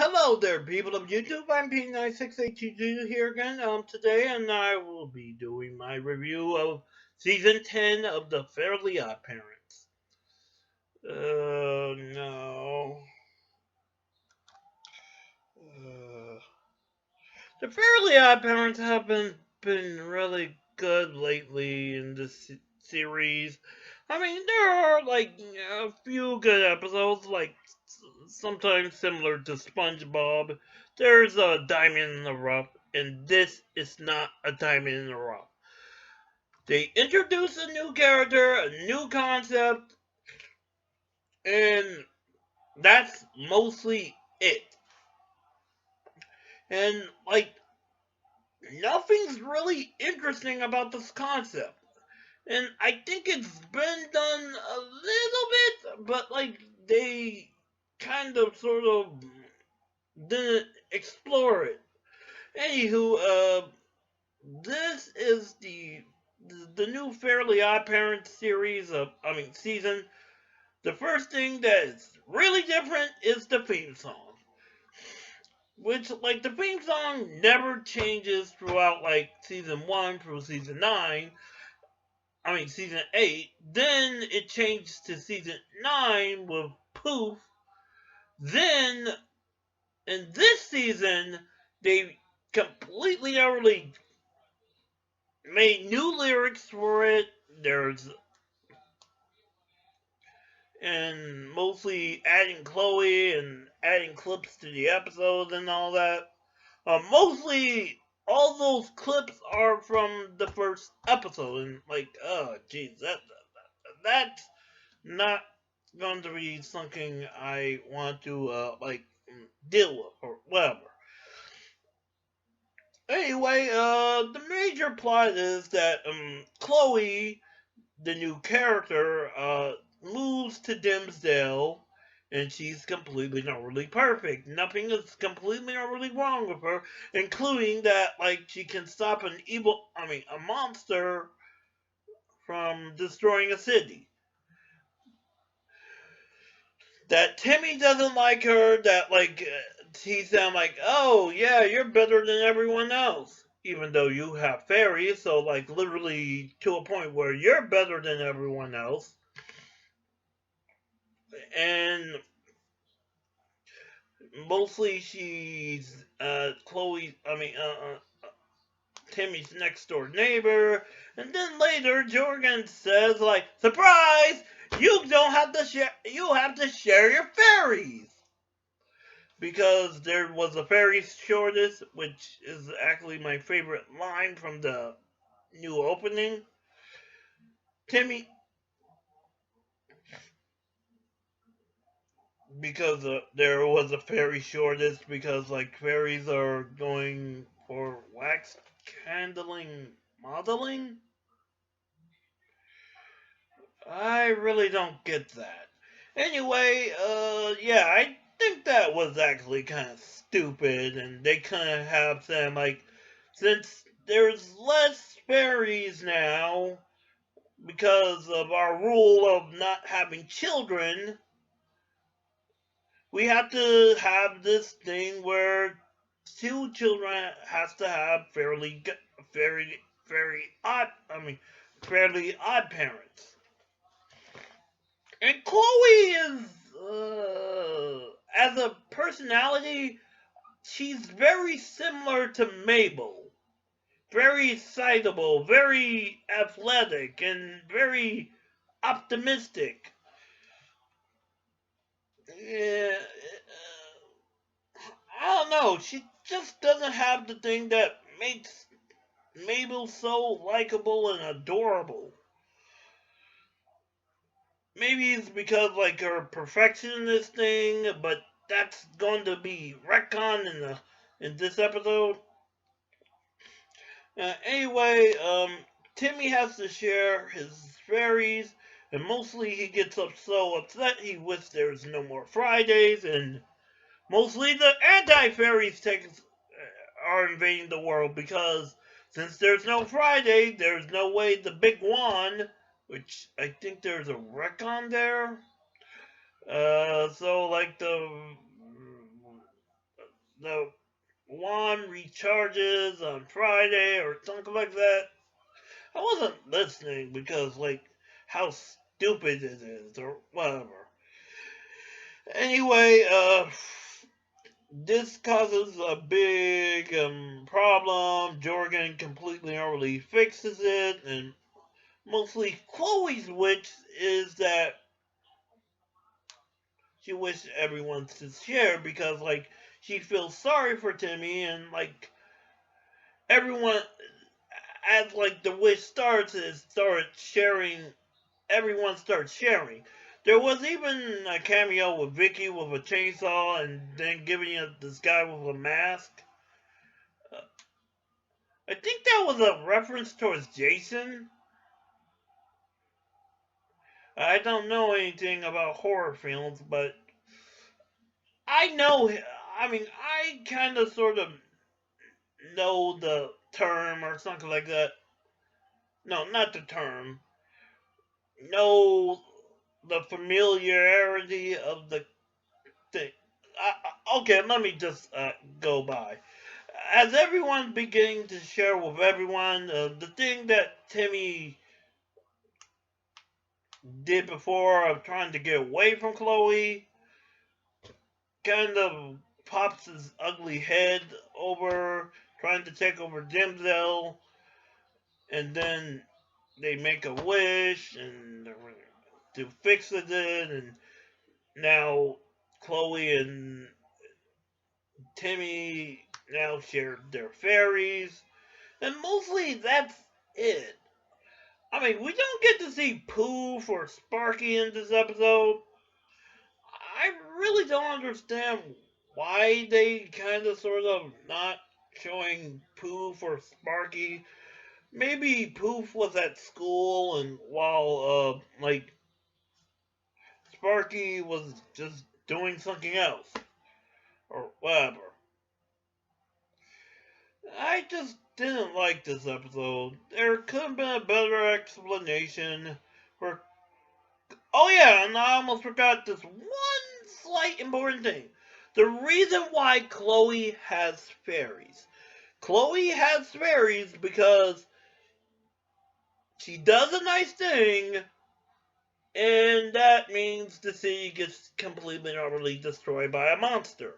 Hello there, people of YouTube. I'm P9682 here again today, and I will be doing my review of Season 10 of The Fairly Odd Parents. No. Uh, the Fairly Odd Parents have been really good lately in this series. I mean, there are, like, a few good episodes, like, sometimes similar to SpongeBob. There's a diamond in the rough, and this is not a diamond in the rough. They introduce a new character, a new concept, and that's mostly it. And, like, nothing's really interesting about this concept. And I think it's been done a little bit, but, like, they kind of sort of didn't explore it. Anywho, this is the new Fairly Odd Parents series season. The first thing that is really different is the theme song, which, like, the theme song never changes throughout, like, season 1 through season 8. Then it changed to season 9 with Poof. Then in this season they completely utterly made new lyrics for it. There's and mostly adding Chloe and adding clips to the episodes and all that. Mostly all those clips are from the first episode, and like, oh jeez, that's not going to be something I want to deal with or whatever. Anyway, the major plot is that Chloe, the new character, moves to Dimsdale, and she's completely not really perfect. Nothing is completely not really wrong with her, including that, like, she can stop a monster from destroying a city. That Timmy doesn't like her, that, like, he's down like, oh, yeah, you're better than everyone else. Even though you have fairies, so, like, literally to a point where you're better than everyone else. And mostly she's Timmy's next door neighbor, and then later Jorgen says, like, surprise, you don't have to share, you have to share your fairies, because there was a fairy shortage, which is actually my favorite line from the new opening. Timmy, because there was a fairy shortage, because, like, fairies are going for wax candling modeling. I really don't get that. Anyway, yeah, I think that was actually kind of stupid, and they kind of have them, like, since there's less fairies now because of our rule of not having children, we have to have this thing where two children has to have very odd, fairly odd parents. And Chloe is, as a personality, she's very similar to Mabel. Very excitable, very athletic, and very optimistic. Yeah, I don't know. She just doesn't have the thing that makes Mabel so likable and adorable. Maybe it's because, like, her perfectionist thing, but that's going to be retconned in this episode. Anyway, Timmy has to share his fairies, and mostly he gets so upset he wishes there's no more Fridays, and mostly the anti-fairies are invading the world, because since there's no Friday, there's no way the big one, which I think there's a retcon there. So, like, the wand recharges on Friday or something like that. I wasn't listening because, like, how stupid it is or whatever. Anyway, this causes a big problem. Jorgen completely and utterly fixes it, and mostly Chloe's wish is that she wished everyone to share because, like, she feels sorry for Timmy, and, like, everyone, as, like, the wish starts, it starts sharing, everyone starts sharing. There was even a cameo with Vicky with a chainsaw and then giving it this guy with a mask. Uh, I think that was a reference towards Jason. I don't know anything about horror films, but I know, I mean, I kind of sort of know the term or something like that. No, not the term. Know the familiarity of the thing. Okay, let me just go by. As everyone's beginning to share with everyone, the thing that Timmy did before of trying to get away from Chloe kind of pops his ugly head over, trying to take over Dimsdale, and then they make a wish and to fix it, and now Chloe and Timmy now share their fairies, and mostly that's it. I mean, we don't get to see Pooh or Sparky in this episode. I really don't understand why they kind of sort of not showing Poof or Sparky. Maybe Poof was at school and while like Sparky was just doing something else or whatever. I just didn't like this episode. There could have been a better explanation for. Oh yeah, and I almost forgot this one slight important thing. The reason why Chloe has fairies. Chloe has fairies because she does a nice thing, and that means the city gets completely and utterly destroyed by a monster.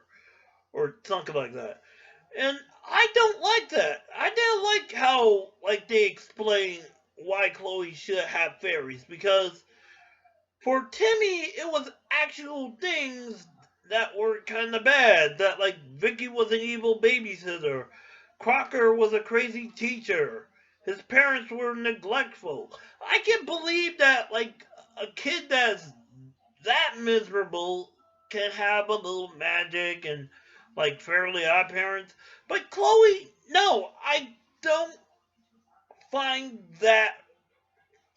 Or something like that. And I don't like that. I didn't like how like they explain why Chloe should have fairies because for Timmy, it was actual things that were kind of bad. That, like, Vicky was an evil babysitter. Crocker was a crazy teacher. His parents were neglectful. I can't believe that, like, a kid that's that miserable can have a little magic and, like, Fairly Odd Parents. But Chloe, no, I don't find that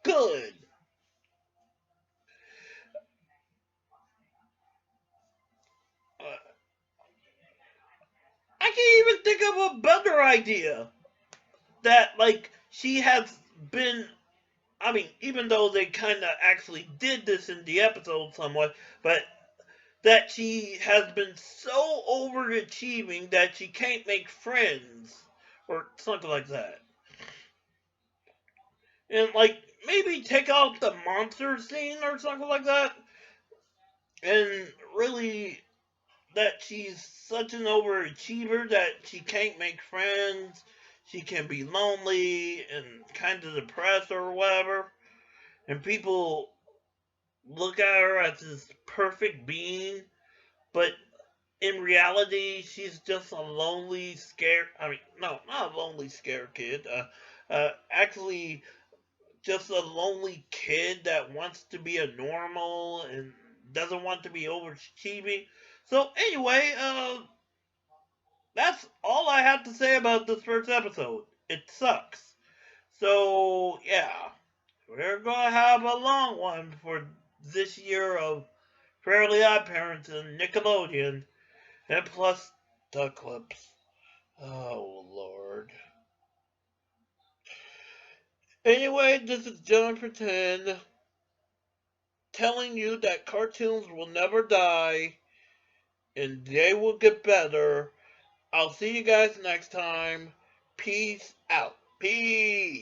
good. Uh, I can't even think of a better idea. That like she has been. I mean, even though they kind of actually did this in the episode somewhat, but that she has been so overachieving that she can't make friends or something like that. And like maybe take out the monster scene or something like that. And really that she's such an overachiever that she can't make friends. She can be lonely and kind of depressed or whatever. And people look at her as this perfect being, but in reality, she's just a lonely, scared. I mean, no, not a lonely, scared kid. Actually, just a lonely kid that wants to be a normal and doesn't want to be overachieving. So anyway, that's all I have to say about this first episode. It sucks. So yeah, we're gonna have a long one for this year of Fairly Odd Parents and Nickelodeon, and plus the clips. Oh Lord. Anyway, this is Jennifer 10 telling you that cartoons will never die and they will get better. I'll see you guys next time. Peace out. Peace.